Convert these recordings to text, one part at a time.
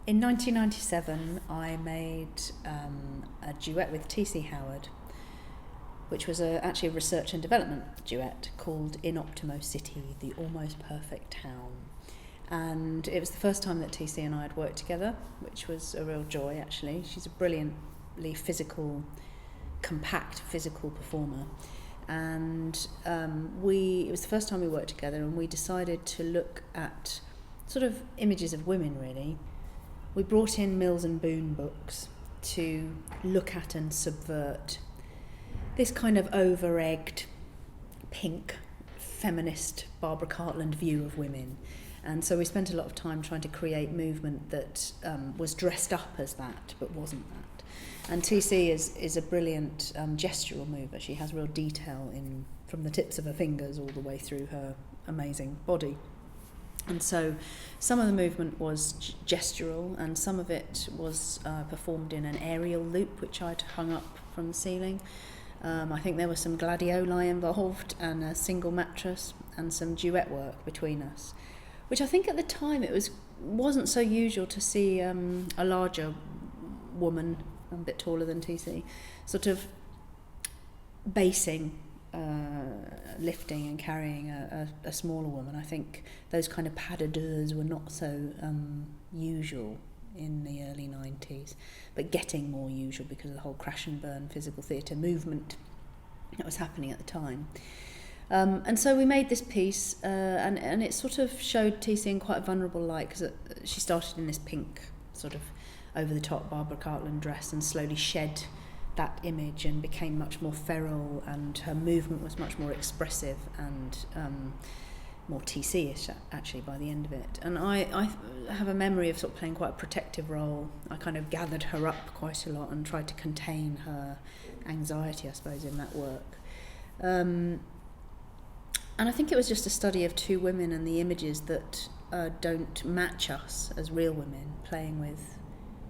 In 1997, I made a duet with T.C. Howard, which was actually a research and development duet called In Optimo City, the Almost Perfect Town. And it was the first time that TC and I had worked together, which was a real joy, actually. She's a brilliantly compact physical performer. And it was the first time we worked together, and we decided to look at sort of images of women, really. We brought in Mills and Boon books to look at and subvert this kind of over-egged, pink, feminist Barbara Cartland view of women. And so we spent a lot of time trying to create movement that was dressed up as that, but wasn't that. And TC is a brilliant gestural mover. She has real detail from the tips of her fingers all the way through her amazing body. And so some of the movement was gestural, and some of it was performed in an aerial loop, which I'd hung up from the ceiling. I think there was some gladioli involved, and a single mattress, and some duet work between us, which I think at the time it wasn't so usual to see a larger woman, a bit taller than TC, sort of basing, lifting and carrying a smaller woman. I think those kind of pas de deux were not so usual in the early 90s, but getting more usual because of the whole crash and burn physical theatre movement that was happening at the time. And so we made this piece, and it sort of showed TC in quite a vulnerable light, because she started in this pink sort of over-the-top Barbara Cartland dress and slowly shed that image and became much more feral, and her movement was much more expressive and more TC-ish actually by the end of it. And I have a memory of sort of playing quite a protective role. I kind of gathered her up quite a lot and tried to contain her anxiety, I suppose, in that work. And I think it was just a study of two women and the images that don't match us as real women, playing with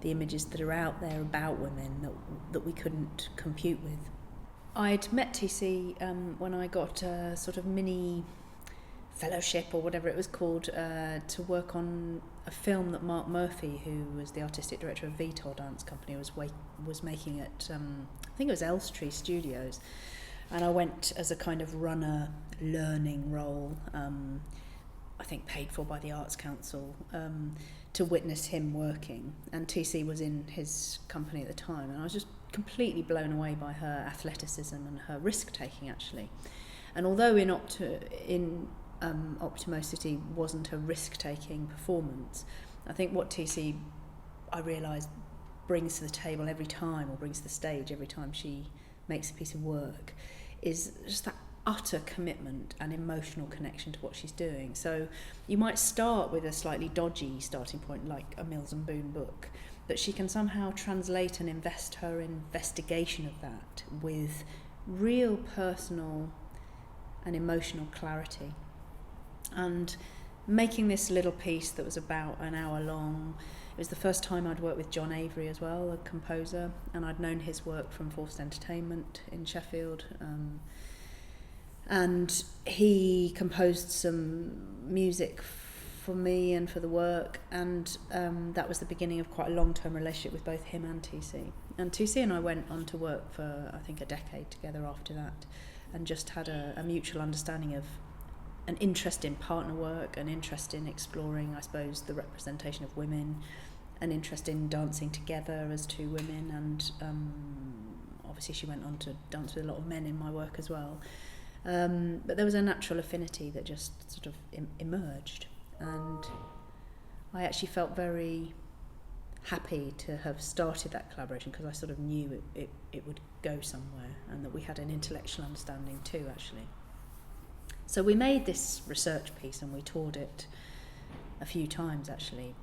the images that are out there about women that we couldn't compute with. I'd met TC when I got a sort of mini fellowship or whatever it was called to work on a film that Mark Murphy, who was the artistic director of Vitor Dance Company, was making at I think it was Elstree Studios, and I went as a kind of runner learning role, I think paid for by the Arts Council, to witness him working. And TC was in his company at the time, and I was just completely blown away by her athleticism and her risk-taking, actually. And although in Optimo City wasn't a risk-taking performance, I think what TC, I realised, brings to the table every time, or brings to the stage every time she makes a piece of work, is just that utter commitment and emotional connection to what she's doing. So you might start with a slightly dodgy starting point, like a Mills and Boon book, but she can somehow translate and invest her investigation of that with real personal and emotional clarity. And making this little piece that was about an hour long, it was the first time I'd worked with John Avery as well, a composer, and I'd known his work from Forced Entertainment in Sheffield, and he composed some music for me and for the work, and that was the beginning of quite a long-term relationship with both him and TC. And TC and I went on to work for, I think, a decade together after that, and just had a mutual understanding of an interest in partner work, an interest in exploring, I suppose, the representation of women, an interest in dancing together as two women, and obviously she went on to dance with a lot of men in my work as well. But there was a natural affinity that just sort of emerged, and I actually felt very happy to have started that collaboration, because I sort of knew it would go somewhere, and that we had an intellectual understanding too, actually. So we made this research piece and we toured it a few times, actually,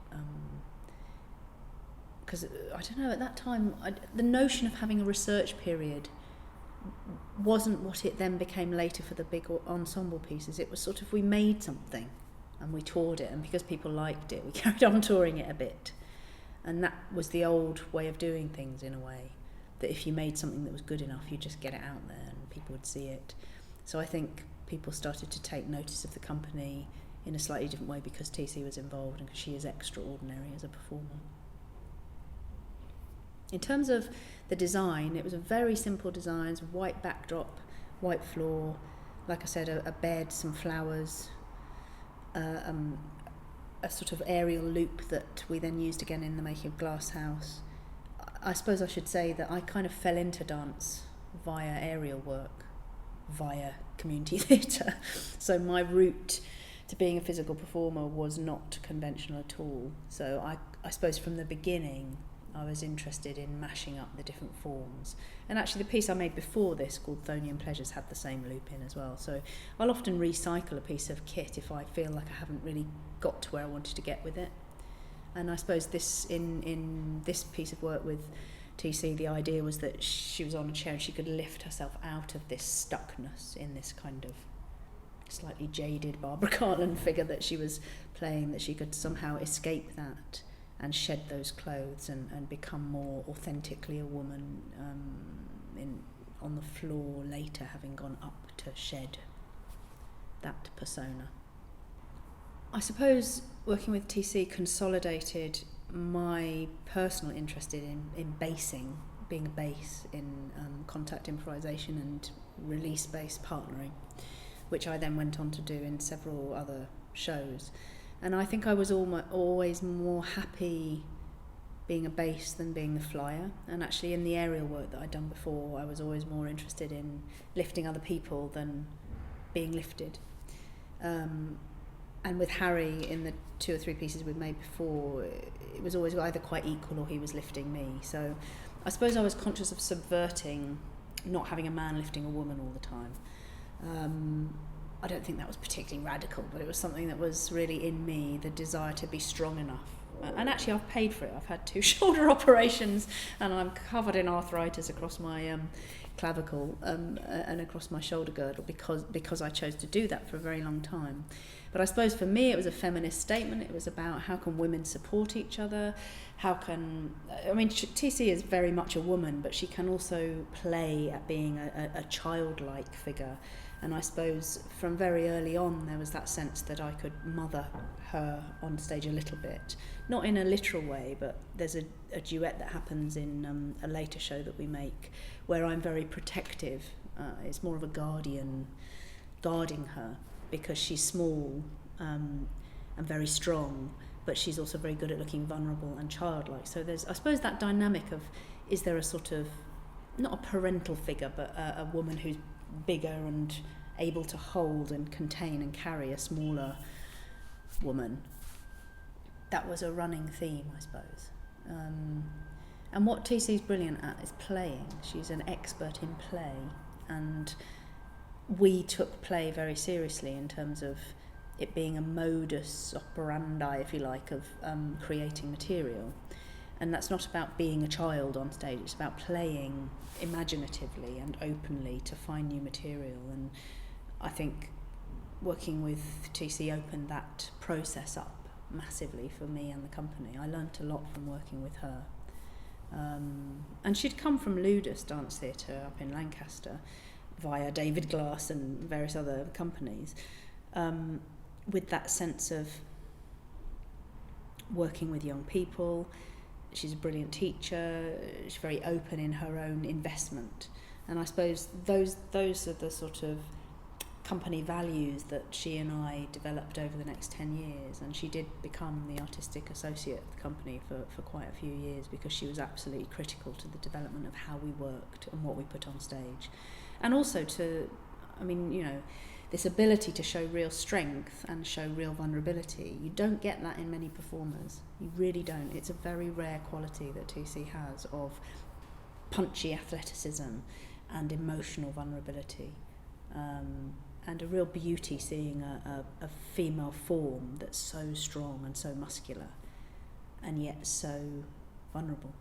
because I don't know, at that time the notion of having a research period wasn't what it then became later for the big ensemble pieces. It was sort of, we made something and we toured it, and because people liked it, we carried on touring it a bit. And that was the old way of doing things, in a way, that if you made something that was good enough, you'd just get it out there and people would see it. So I think people started to take notice of the company in a slightly different way because TC was involved and because she is extraordinary as a performer. In terms of the design, it was a very simple design. It was a white backdrop, white floor, like I said, a bed, some flowers, a sort of aerial loop that we then used again in the making of Glass House. I suppose I should say that I kind of fell into dance via aerial work, via community theatre. So my route to being a physical performer was not conventional at all. So I suppose from the beginning I was interested in mashing up the different forms. And actually the piece I made before this, called Thonian Pleasures, had the same loop in as well. So I'll often recycle a piece of kit if I feel like I haven't really got to where I wanted to get with it. And I suppose this in this piece of work with TC, the idea was that she was on a chair and she could lift herself out of this stuckness in this kind of slightly jaded Barbara Cartland figure that she was playing, that she could somehow escape that and shed those clothes and become more authentically a woman on the floor later, having gone up to shed that persona. I suppose working with TC consolidated my personal interest in basing, being a bass in contact improvisation and release-based partnering, which I then went on to do in several other shows. And I think I was always more happy being a bass than being the flyer. And actually in the aerial work that I'd done before, I was always more interested in lifting other people than being lifted. And with Harry, in the 2 or 3 pieces we'd made before, it was always either quite equal or he was lifting me. So I suppose I was conscious of subverting not having a man lifting a woman all the time. I don't think that was particularly radical, but it was something that was really in me, the desire to be strong enough. And actually I've paid for it. I've had 2 shoulder operations and I'm covered in arthritis across my clavicle and across my shoulder girdle because I chose to do that for a very long time. But I suppose for me it was a feminist statement. It was about how can women support each other, TC is very much a woman, but she can also play at being a childlike figure. And I suppose from very early on there was that sense that I could mother her on stage a little bit. Not in a literal way, but there's a duet that happens in a later show that we make where I'm very protective. It's more of a guardian guarding her because she's small and very strong, but she's also very good at looking vulnerable and childlike. So there's, I suppose, that dynamic of, is there a sort of, not a parental figure, but a woman who's bigger and able to hold and contain and carry a smaller woman. That was a running theme, I suppose. And what TC's brilliant at is playing. She's an expert in play, and we took play very seriously in terms of it being a modus operandi, if you like, of creating material. And that's not about being a child on stage, it's about playing imaginatively and openly to find new material. And I think working with TC opened that process up massively for me and the company. I learnt a lot from working with her. And she'd come from Ludus Dance Theatre up in Lancaster via David Glass and various other companies, with that sense of working with young people. She's a brilliant teacher, she's very open in her own investment. And I suppose those are the sort of company values that she and I developed over the next 10 years. And she did become the artistic associate of the company for quite a few years because she was absolutely critical to the development of how we worked and what we put on stage. And also to, this ability to show real strength and show real vulnerability. You don't get that in many performers. You really don't. It's a very rare quality that TC has of punchy athleticism and emotional vulnerability. And a real beauty seeing a female form that's so strong and so muscular and yet so vulnerable.